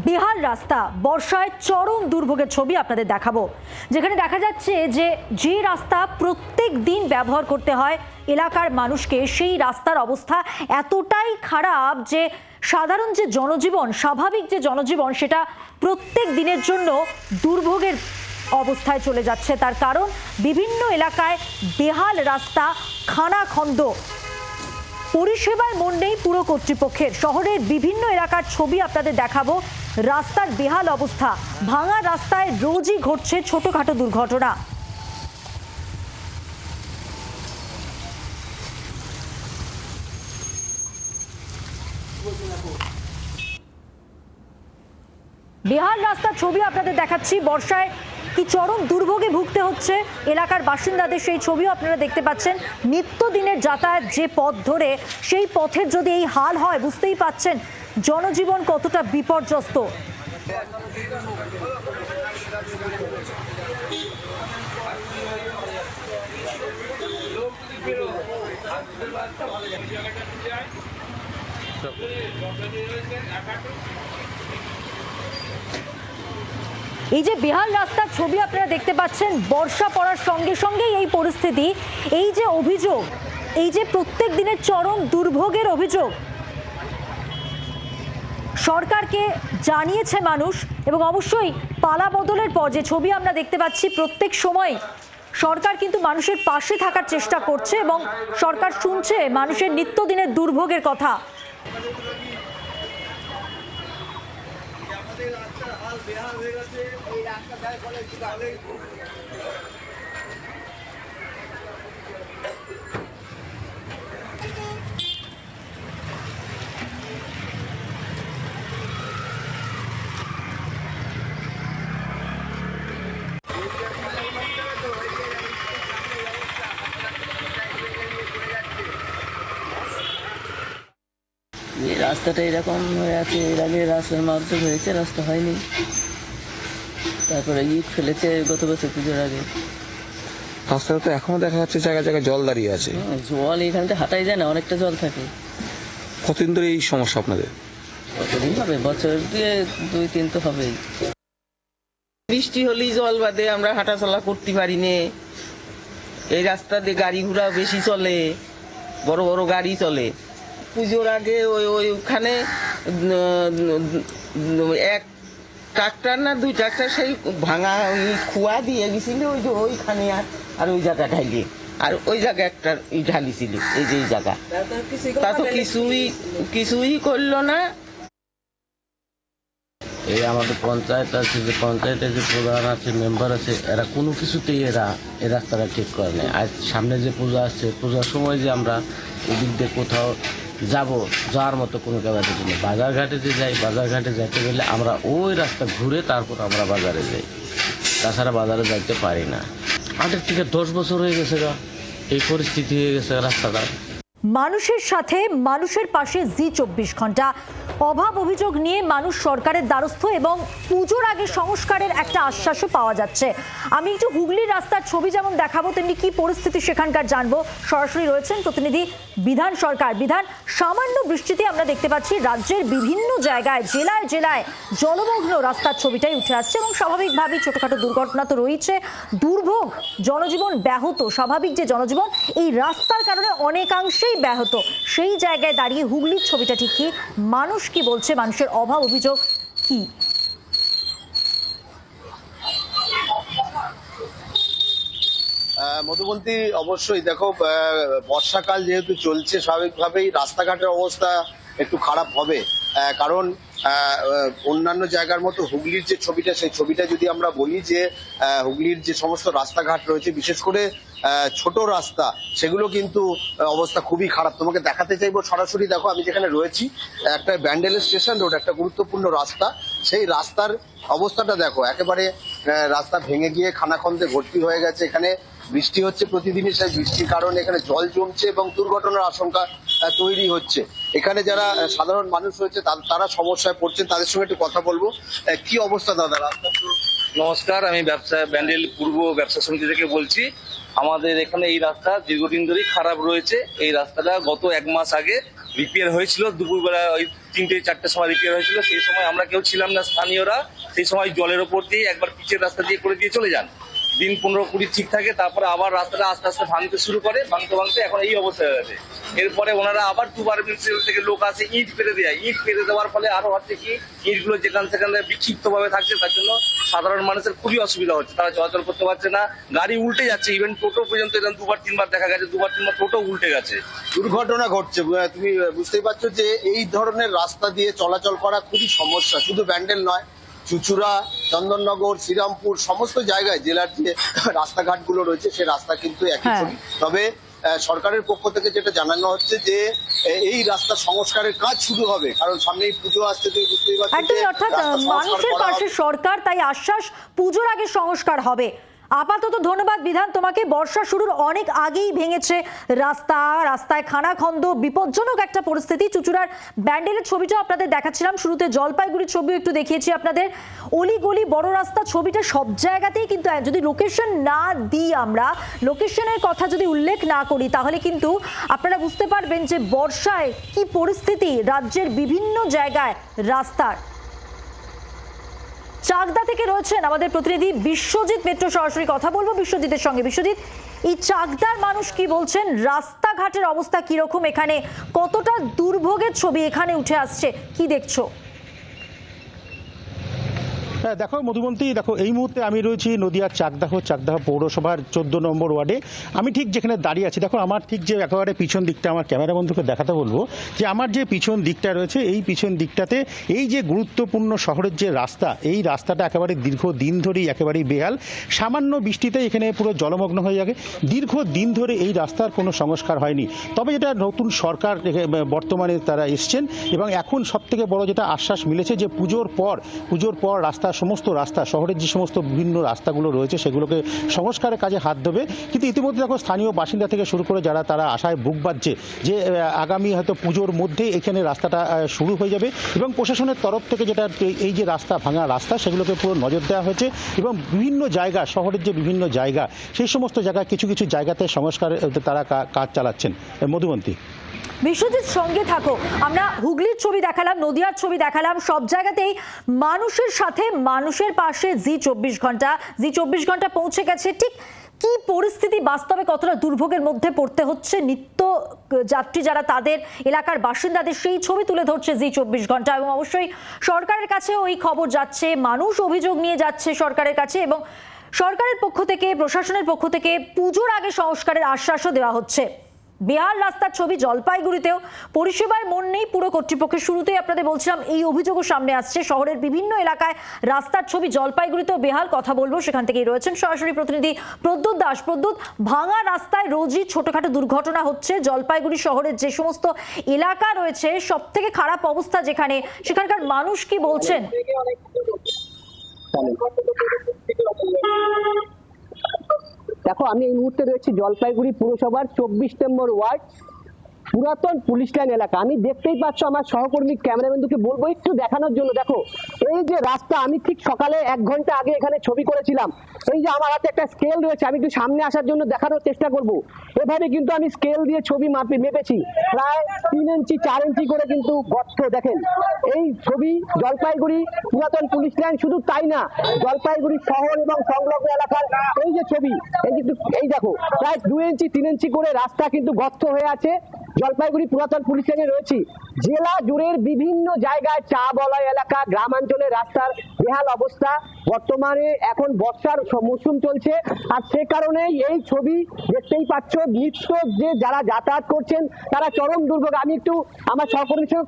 বেহাল রাস্তা, বর্ষায় চরম দুর্ভোগের ছবি আপনাদের দেখাবো, যেখানে দেখা যাচ্ছে যে রাস্তা প্রত্যেক দিন ব্যবহার করতে হয় এলাকার মানুষকে, সেই রাস্তার অবস্থা এতটাই খারাপ যে সাধারণ যে জনজীবন, স্বাভাবিক যে জনজীবন, সেটা প্রত্যেক দিনের জন্য দুর্ভোগের অবস্থায় চলে যাচ্ছে। তার কারণ বিভিন্ন এলাকায় বেহাল রাস্তা, খানাখন্দ, পরিষেবার মন নেই পুরো কর্তৃপক্ষের। শহরের বিভিন্ন এলাকার ছবি আপনাদের দেখাবো। রাস্তার বেহাল অবস্থা, ভাঙা রাস্তায় রোজই ঘটছে ছোটখাটো দুর্ঘটনা। বেহাল রাস্তার ছবি আপনাদের দেখাচ্ছি। বর্ষায় কি চরম দুর্ভোগে ভুগতে হচ্ছে এলাকার বাসিন্দাদের, সেই ছবিও আপনারা দেখতে পাচ্ছেন। নিত্যদিনের যাতায়াত যে পথ ধরে, সেই পথের যদি এই হাল হয়, বুঝতেই পাচ্ছেন জনজীবন কতটা বিপর্যস্ত। এই যে বেহাল রাস্তার ছবি আপনারা দেখতে পাচ্ছেন, বর্ষা পড়ার সঙ্গে সঙ্গেই এই পরিস্থিতি। এই যে অভিযোগ, এই যে প্রত্যেক দিনের চরম দুর্ভোগের অভিযোগ, সরকারকে জানিয়েছে মানুষ। এবং অবশ্যই পালা বদলের পর যে ছবি আমরা দেখতে পাচ্ছি, প্রত্যেক সময় সরকার কিন্তু মানুষের পাশে থাকার চেষ্টা করছে এবং সরকার শুনছে মানুষের নিত্যদিনের দুর্ভোগের কথা। রাস্তাটা এরকম হয়ে আছে, এর আগে রাস্তার মাধ্যমে হয়েছে, রাস্তা হয়নি। তারপরে ইট ফেলেছে গত বছর পুজোর আগে। রাস্তাটা তো এখনো দেখা যাচ্ছে জায়গায় জায়গায় জল দাঁড়িয়ে আছে। জল এখান থেকে হাঁটাই যায় না, অনেকটা জল থাকে। কতদিন ধরে এই সমস্যা আপনাদের? কতদিন হবে, বছর দিয়ে 2-3 তো হবেই। বৃষ্টি হলেই জল বাদে আমরা হাঁটাচলা করতে পারি না। এই রাস্তা দিয়ে গাড়ি ঘোড়া বেশি চলে, বড় বড় গাড়ি চলে। পুজোর আগে ওইখানে এক ট্রাক্টর না 2 ট্রাক্টর সেই ভাঙা ওই খুয়া দিয়ে গেছিল ওই যে ওইখানে, আর ওই জায়গা ঢাইলে, আর ওই জায়গা একটা ঢালিছিল, এই যে এই জায়গা। তা তো কিছুই করলো না। এই আমাদের পঞ্চায়েত আছে, যে পঞ্চায়েতের যে প্রধান আছে, মেম্বার আছে, এরা কোনো কিছুতেই এই রাস্তাটা ঠিক করে নেয়। আজ সামনে যে পূজা আসছে, পূজার সময় যে আমরা এদিক দিয়ে কোথাও যাওয়ার মতো কোনো জায়গা দেখি না। বাজারঘাটে যে যাই, বাজারঘাটে যাইতে গেলে আমরা ওই রাস্তা ঘুরে তারপর আমরা বাজারে যাই, তাছাড়া বাজারে যাইতে পারি না। 8 থেকে 10 বছর হয়ে গেছে এই পরিস্থিতি হয়ে গেছে রাস্তাটা। মানুষের সাথে, মানুষের পাশে জি 24 ঘন্টা। অভাব অভিযোগ নিয়ে মানুষ সরকারের দ্বারস্থ এবং পুজোর আগে সংস্কারের একটা আশ্বাসও পাওয়া যাচ্ছে। আমি একটু হুগলির রাস্তার ছবি যেমন দেখাবো, তেমনি কি পরিস্থিতি সেখানকার জানবো। সরাসরি রয়েছেন প্রতিনিধি বিধান সরকার। বিধান, সামান্য বৃষ্টিতে আমরা দেখতে পাচ্ছি রাজ্যের বিভিন্ন জায়গায়, জেলায় জেলায় জলমগ্ন রাস্তার ছবিটাই উঠে আসছে এবং স্বাভাবিকভাবেই ছোটখাটো দুর্ঘটনা তো রয়েছে, দুর্ভোগ, জনজীবন ব্যাহত। স্বাভাবিক যে জনজীবন এই রাস্তার কারণে অনেকাংশেই ব্যাহত। সেই জায়গায় দাঁড়িয়ে হুগলির ছবিটা ঠিক কি, মানুষ কি বলছে, মানুষের অভাব অভিযোগ কি? মধুবন্তী, অবশ্যই দেখো, বর্ষাকাল যেহেতু চলছে, স্বাভাবিকভাবেই রাস্তাঘাটের অবস্থা একটু খারাপ হবে। কারণ অন্যান্য জায়গার মতো হুগলির যে ছবিটা, সেই ছবিটা যদি আমরা বলি যে হুগলির যে সমস্ত রাস্তাঘাট রয়েছে, বিশেষ করে ছোট রাস্তা, সেগুলো কিন্তু অবস্থা খুবই খারাপ। তোমাকে দেখাতে চাইবো সরাসরি। দেখো, আমি যেখানে রয়েছি, একটা ব্যান্ডেল স্টেশন রোড, একটা গুরুত্বপূর্ণ রাস্তা। সেই রাস্তার অবস্থাটা দেখো, একেবারে রাস্তা ভেঙে গিয়ে খানাখন্দে ভর্তি হয়ে গেছে। এখানে বৃষ্টি হচ্ছে প্রতিদিনই, সেই বৃষ্টির কারণে এখানে জল জমছে এবং দুর্ঘটনার আশঙ্কা তৈরি হচ্ছে। এখানে যারা সাধারণ মানুষ রয়েছে তারা সমস্যায় পড়ছেন, তাদের সঙ্গে একটু কথা বলবো। কি অবস্থা দাদা রাস্তা? নমস্কার, আমি ব্যান্ডেল পূর্ব ব্যবসা সমিতি থেকে বলছি। আমাদের এখানে এই রাস্তা দীর্ঘদিন ধরেই খারাপ রয়েছে। এই রাস্তাটা গত 1 মাস আগে রিপেয়ার হয়েছিল দুপুরবেলা ওই 3-4টার সময় রিপেয়ার হয়েছিল। সেই সময় আমরা কেউ ছিলাম না স্থানীয়রা, সেই সময় জলের ওপর দিয়ে একবার পিচের রাস্তা দিয়ে করে দিয়ে চলে যান। দিন 15-20 ঠিক থাকে, তারপরে আবার রাস্তাটা আস্তে আস্তে ভাঙতে শুরু করে, ভাঙতে এখন এই অবস্থা হয়ে গেছে। এরপরে ওনারা আবার দুবার মিউনিসিপ্যাল থেকে লোক আসে, ইট ফেলে দেয়। ইট ফেলে দেওয়ার ফলে আরো হচ্ছে কি, ইটগুলো সেখানে বিক্ষিপ্ত ভাবে থাকছে, তার জন্য সাধারণ মানুষের খুবই অসুবিধা হচ্ছে, তারা চলাচল করতে পারছে না, গাড়ি উল্টে যাচ্ছে। ইভেন টোটো পর্যন্ত এরকম 2-3বার দেখা গেছে, 2-3বার টোটো উল্টে গেছে। দুর্ঘটনা ঘটছে, তুমি বুঝতেই পারছো যে এই ধরনের রাস্তা দিয়ে চলাচল করা খুবই সমস্যা। শুধু ব্যান্ডেল নয়, চুচুড়া, চন্দননগর, শ্রীরামপুর সমস্ত জায়গায় জেলার যে রাস্তাঘাটগুলো রয়েছে সে রাস্তা কিন্তু একই হ্যাঁ। ছবি। তবে সরকারের পক্ষ থেকে যেটা জানানো হচ্ছে যে এই রাস্তা সংস্কারের কাজ শুরু হবে, কারণ সামনেই পুজো আসছে, তুমি বুঝতেই পারছো যে একদমই, অর্থাৎ রাস্তা সংস্কার মানুষের করা পাশে হবে। সরকার, তাই আশ্বাস পুজোর আগে সংস্কার হবে। আপাতত ধন্যবাদ বিধান তোমাকে। বর্ষা শুরুর অনেক আগেই ভেঙেছে রাস্তায় খানাখন্দ, বিপজ্জনক একটা পরিস্থিতি। চুচুড়ার ব্যান্ডেলের ছবিটা আপনাদের দেখাচ্ছিলাম, শুরুতে জলপাইগুড়ির ছবিও একটু দেখিয়েছি আপনাদের। অলিগলি বড় রাস্তা, ছবিটা সব জায়গাতেই কিন্তু যদি লোকেশন না দিই, আমরা লোকেশনের কথা যদি উল্লেখ না করি, তাহলে কিন্তু আপনারা বুঝতে পারবেন যে বর্ষায় কি পরিস্থিতি রাজ্যের বিভিন্ন জায়গায় রাস্তার। চাকদা থেকে রয়েছেন আমাদের প্রতিনিধি বিশ্বজিৎ মিত্র, সরাসরি কথা বলবো বিশ্বজিতের সঙ্গে। বিশ্বজিৎ, এই চাকদার মানুষ কি বলছেন, রাস্তাঘাটের অবস্থা কিরকম, এখানে কতটা দুর্ভোগের ছবি এখানে উঠে আসছে, কি দেখছো? হ্যাঁ দেখো মধুবন্তী, দেখো এই মুহূর্তে আমি রয়েছি নদিয়ার চাকদাহ পৌরসভার 14 নম্বর ওয়ার্ডে। আমি ঠিক যেখানে দাঁড়িয়ে আছি, দেখো আমার ঠিক যে একেবারে পিছন দিকটা, আমার ক্যামেরা বন্ধুকে দেখাতে বলবো যে আমার যে পিছন দিকটা রয়েছে, এই পিছন দিকটাতে এই যে গুরুত্বপূর্ণ শহরের যে রাস্তা, এই রাস্তাটা একেবারে দীর্ঘদিন ধরেই একেবারেই বেহাল। সামান্য বৃষ্টিতে এখানে পুরো জলমগ্ন হয়ে যাবে। দীর্ঘদিন ধরে এই রাস্তার কোনো সংস্কার হয়নি। তবে যেটা নতুন সরকার বর্তমানে তারা এসছেন, এবং এখন সবথেকে বড় যেটা আশ্বাস মিলেছে যে পুজোর পর সমস্ত রাস্তা, শহরের যে সমস্ত বিভিন্ন রাস্তাগুলো রয়েছে সেগুলোকে সংস্কারের কাজে হাত দেবে। কিন্তু ইতিমধ্যে দেখো স্থানীয় বাসিন্দা থেকে শুরু করে তারা আশায় বুক বাঁধছে যে আগামী হয়তো পুজোর মধ্যে এখানে রাস্তাটা শুরু হয়ে যাবে, এবং প্রশাসনের তরফ থেকে যেটা এই যে ভাঙা রাস্তা সেগুলোকে পুরো নজর দেওয়া হয়েছে, এবং বিভিন্ন জায়গা, শহরের যে বিভিন্ন জায়গা, সেই সমস্ত জায়গায় কিছু কিছু জায়গাতে সংস্কারের তারা কাজ চালাচ্ছেন। মধুবন্তী, বিশ্বজিৎ সঙ্গে থাকো। আমরা হুগলির ছবি দেখালাম, নদিয়ার ছবি দেখালাম, সব জায়গাতেই মানুষের সাথে মানুষের পাশে জি 24 ঘন্টা পৌঁছে গেছে। ঠিক কি পরিস্থিতি, বাস্তবে কতটা দুর্ভোগের মধ্যে পড়তে হচ্ছে নিত্য যাত্রী যারা, তাদের এলাকার বাসিন্দাদের, সেই ছবি তুলে ধরছে জি 24 ঘন্টা। এবং অবশ্যই সরকারের কাছে ওই খবর যাচ্ছে, মানুষ অভিযোগ নিয়ে যাচ্ছে সরকারের কাছে, এবং সরকারের পক্ষ থেকে, প্রশাসনের পক্ষ থেকে পুজোর আগে সংস্কারের আশ্বাসও দেওয়া হচ্ছে। বেহাল রাস্তার ছবি জলপাইগুড়িতেও, পরিষেবায় মন নেই পুরো কর্তৃপক্ষের। শুরুতেই আপনাদের বলছিলাম এই অভিযোগও সামনে আসছে, শহরের বিভিন্ন এলাকায় রাস্তার ছবি জলপাইগুড়িতেও বেহাল। কথা বলবো, সেখান থেকেই রয়েছেন সরাসরি প্রতিনিধি প্রদ্যুৎ দাস। প্রদ্যুৎ, ভাঙা রাস্তায় রোজই ছোটখাটো দুর্ঘটনা হচ্ছে। জলপাইগুড়ি শহরের যে সমস্ত এলাকা রয়েছে, সব থেকে খারাপ অবস্থা যেখানে, সেখানকার মানুষ কি বলছেন? দেখো, আমি এই মুহূর্তে রয়েছি জলপাইগুড়ি পুরসভার 24 নম্বর ওয়ার্ড, পুরাতন পুলিশ লাইন এলাকা। আমি দেখতেই পাচ্ছ, আমার সহকর্মী ক্যামেরাম্যানকে বলবো একটু দেখানোর জন্য। দেখো এই যে রাস্তা, আমি ঠিক সকালে 1 ঘন্টা আগে এখানে ছবি করেছিলাম। এই যে আমার হাতে একটা স্কেল রয়েছে, আমি একটু সামনে আসার জন্য দেখানোর চেষ্টা করব। এভাবে কিন্তু আমি স্কেল দিয়ে ছবি মেপেছি, প্রায় 3 ইঞ্চি 4 ইঞ্চি করে কিন্তু গর্ত। দেখেন এই ছবি জলপাইগুড়ি পুরাতন পুলিশ লাইন, শুধু তাই না, জলপাইগুড়ি শহর এবং সংলগ্ন এলাকার এই যে ছবি, এই দেখো প্রায় 2 ইঞ্চি 3 ইঞ্চি করে রাস্তা কিন্তু গর্ত হয়ে আছে। জলপাইগুড়ি পুরাতন পুলিশ লাইনে রয়েছি, জেলা জুড়ের বিভিন্ন জায়গায় চা বলয় এলাকা, গ্রামাঞ্চলের রাস্তার বেহাল অবস্থা। বর্তমানে এখন বর্ষার মৌসুম চলছে, আর সে কারণেই এই ছবি দেখতেই পাচ্ছ। নিত্য যে যারা যাতায়াত করছেন তারা চরম দুর্ভোগ। আমি একটু আমার সহকর্মীর সঙ্গে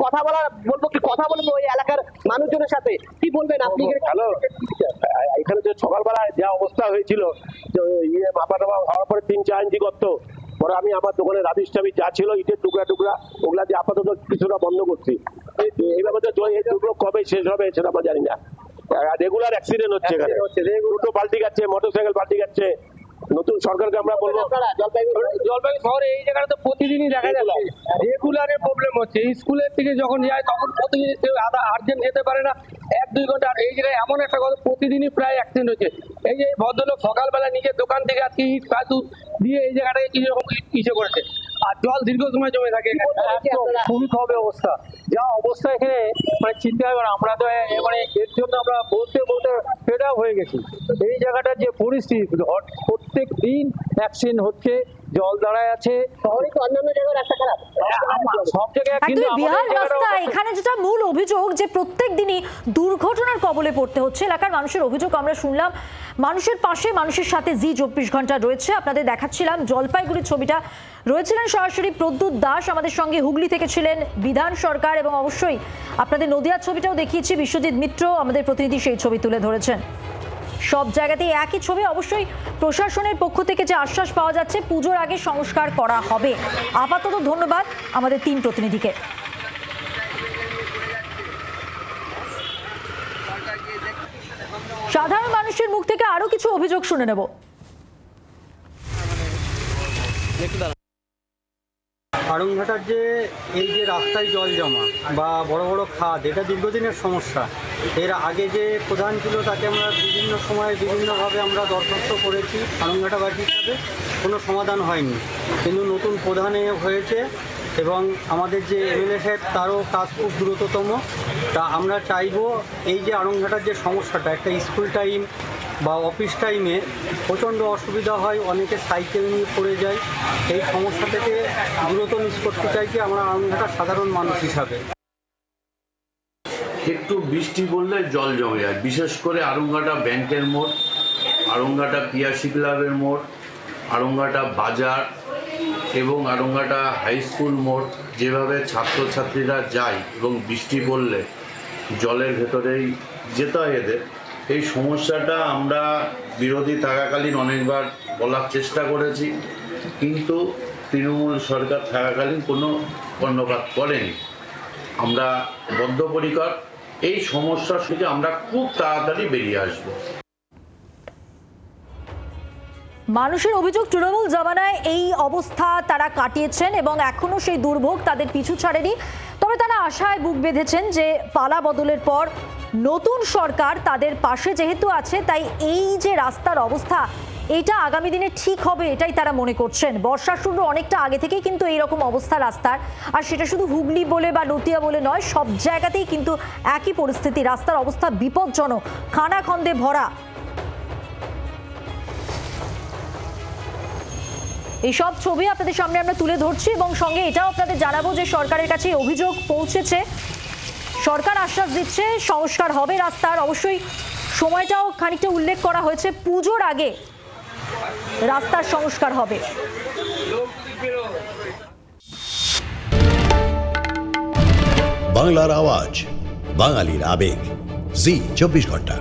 কথা বলবো এই এলাকার মানুষজনের সাথে। কি বলবেন আপনি? হ্যালো, এখানে যে সকালবেলায় যা অবস্থা হয়েছিল, মাপা টাপা হওয়ার পরে 3-4 ইঞ্চি গর্ত, পরে আমি আমার দোকানে রাবিশ টাবিশ যা ছিল, ইটের টুকরা ওগুলা দিয়ে আপাতত কিছুটা বন্ধ করছি। এইভাবে তো এই দুর্ভোগ কবে শেষ হবে সেটা আমরা জানি না। রেগুলার অ্যাক্সিডেন্ট হচ্ছে, এখানে টোটো পাল্টি যাচ্ছে, মোটরসাইকেল পাল্টি যাচ্ছে, নতুন সরকারকে আমরা বলবো জলপাইগুড়ি শহরে এই জায়গাটা তো প্রতিদিনই দেখা যাচ্ছে রেগুলারের প্রবলেম হচ্ছে। স্কুলের থেকে যখন যায় তখন প্রতিদিন কেউ আর্জেন্ট যেতে পারে না, 1-2 ঘন্টা। আর এই জায়গায় এমন একটা কথা, প্রতিদিনই প্রায় অ্যাক্সিডেন্ট হচ্ছে। এই যে ভদ্রলোক সকালবেলা নিজের দোকান থেকে আজকে ইট পাথু দিয়ে এই জায়গাটাকে কিরকম ইসে করেছে, আর জল দীর্ঘ সময় জমে থাকে। খুবই খারাপ অবস্থা, যা অবস্থা এখানে মানে চিন্তা হবে না। আমরা তো মানে এর জন্য আমরা বলতে ফেড আপ হয়ে গেছি। এই জায়গাটার যে পরিস্থিতি, প্রত্যেক দিন অ্যাক্সিডেন্ট হচ্ছে, জল দাঁড়ায় আছে। শহরে তো অন্যান্য জায়গায় রাস্তা খারাপ, সব জায়গায়, কিন্তু একদমই বিহার রাস্তা। এখানে যেটা মূল অভিযোগ যে প্রত্যেক দিনই দুর্ঘটনার কবলে পড়তে হচ্ছে। এলাকার মানুষের অভিযোগ আমরা শুনলাম, মানুষের পাশে মানুষের সাথে জি 24 ঘন্টা রয়েছে। আপনাদের দেখাচ্ছিলাম জলপাইগুড়ির ছবিটা, রয়েছিলেন সরাসরি প্রদ্যুৎ দাস, আমাদের সঙ্গে হুগলি থেকে ছিলেন বিধান সরকার, এবং অবশ্যই আপনাদের নদিয়ার ছবিটাও দেখিয়েছি, বিশ্বজিৎ মিত্র আমাদের প্রতিনিধি সেই ছবি তুলে ধরেছেন। সব জায়গাতেই একই ছবি। অবশ্যই প্রশাসনের পক্ষ থেকে যে আশ্বাস পাওয়া যাচ্ছে, পুজোর আগে সংস্কার করা হবে। আপাতত ধন্যবাদ আমাদের 3 প্রতিনিধিকে। সাধারণ মানুষের মুখ থেকে আরো কিছু অভিযোগ শুনে নেব। আড়ংঘাটার যে এই যে রাস্তায় জল জমা বা বড় বড় খাদ, এটা দীর্ঘদিনের সমস্যা। এর আগে যে প্রধান ছিল তাকে আমরা বিভিন্ন সময়ে বিভিন্নভাবে আমরা দরখাস্ত করেছি, আড়ংঘাটাবাসী হিসাবে কোনো সমাধান হয়নি। কিন্তু নতুন প্রধানে হয়েছে এবং আমাদের যে এমএলএ সাহেব তারও কাজ খুব দ্রুততম। তা আমরা চাইবো এই যে আড়ংঘাটার যে সমস্যাটা, একটা স্কুল টাইম বা অফিস টাইমে প্রচণ্ড অসুবিধা হয়, অনেকে সাইকেল নিয়ে পড়ে যায়। এই সমস্যা থেকে দ্রুত নিষ্পত্তি চাইছি আমরা আড়ংঘাটার সাধারণ মানুষ হিসাবে। একটু বৃষ্টি পড়লে জল জমে যায়, বিশেষ করে আড়ংঘাটা ব্যাংকের মোড়, আড়ংঘাটা পিয়াসি ক্লাবের মোড়, আড়ংঘাটা বাজার এবং আড়ংঘাটা হাই স্কুল মোড়। যেভাবে ছাত্রছাত্রীরা যায় এবং বৃষ্টি পড়লে জলের ভেতরেই যেতে হয় এদের। এই সমস্যাটা আমরা বিরোধী থাকাকালীন অনেকবার বলার চেষ্টা করেছি, কিন্তু তৃণমূল সরকার থাকাকালীন কোনো কর্ণপাত করেনি। আমরা বদ্ধপরিকর এই সমস্যা থেকে আমরা খুব তাড়াতাড়ি বেরিয়ে আসব। মানুষের অভিযোগ, তৃণমূল জমানায় এই অবস্থা তারা কাটিয়েছেন এবং এখনো সেই দুর্ভোগ তাদের পিছু ছাড়েনি। তবে তারা আশায় বুক বেঁধেছেন যে পালা বদলের পর নতুন সরকার তাদের পাশে যেহেতু আছে, তাই এই যে রাস্তার অবস্থা এটা আগামী দিনে ঠিক হবে, এটাই তারা মনে করছেন। বর্ষা শুরু অনেকটা আগে থেকেই কিন্তু এইরকম অবস্থা রাস্তার, আর সেটা শুধু হুগলি বলে বা নদিয়া বলে নয়, সব জায়গাতেই কিন্তু একই পরিস্থিতি। রাস্তার অবস্থা বিপজ্জনক, খানাখন্দে ভরা। এইসব ছবি আপনাদের সামনে আমরা তুলে ধরছি এবং সঙ্গে এটাও আপনাদের জানাবো যে সরকারের কাছে অভিযোগ পৌঁছেছে, সরকার আশ্বাস দিচ্ছে সংস্কার হবে রাস্তার। অবশ্যই সময়টাও খানিকটা উল্লেখ করা হয়েছে, পুজোর আগে রাস্তার সংস্কার হবে। বাংলার আওয়াজ, বাঙালির আবেগ, জি 24 ঘন্টা।